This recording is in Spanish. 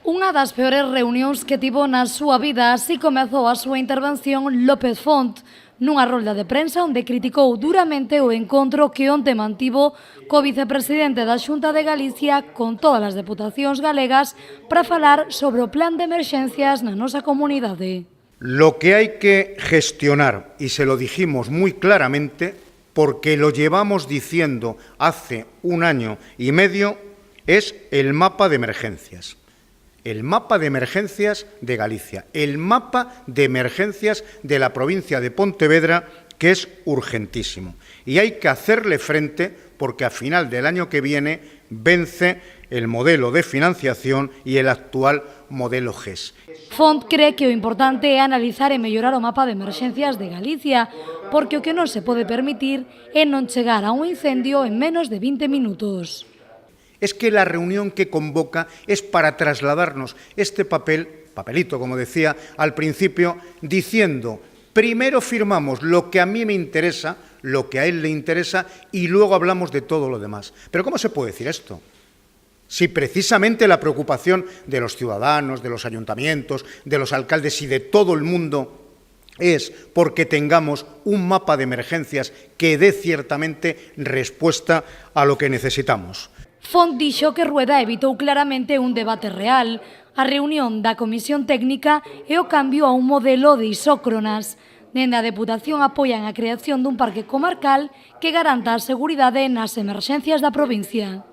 Unha das peores reunións que tivo na súa vida, así comezou a súa intervención López Font, nunha rolda de prensa onde criticou duramente o encontro que onte mantivo co vicepresidente da Xunta de Galicia con todas as deputacións galegas para falar sobre o plan de emerxencias na nosa comunidade. Lo que hay que gestionar, y se lo dijimos muy claramente, porque lo llevamos diciendo hace 1 año y medio, es el mapa de emergencias. El mapa de emergencias de Galicia, el mapa de emergencias de la provincia de Pontevedra, que es urgentísimo. Y hay que hacerle frente porque a final del año que viene vence el modelo de financiación y el actual modelo GES. Font cree que o importante é analizar e mellorar o mapa de emerxencias de Galicia, porque o que non se pode permitir é non chegar a un incendio en menos de 20 minutos. Es que la reunión que convoca es para trasladarnos este papelito, como decía al principio, diciendo, primero firmamos lo que a mí me interesa, lo que a él le interesa, y luego hablamos de todo lo demás. Pero ¿cómo se puede decir esto? Si precisamente la preocupación de los ciudadanos, de los ayuntamientos, de los alcaldes y de todo el mundo es porque tengamos un mapa de emergencias que dé ciertamente respuesta a lo que necesitamos. Font dixo que Rueda evitou claramente un debate real, a reunión da Comisión Técnica e o cambio a un modelo de isócronas. Dende a Deputación apoian a creación dun parque comarcal que garanta a seguridade nas emerxencias da provincia.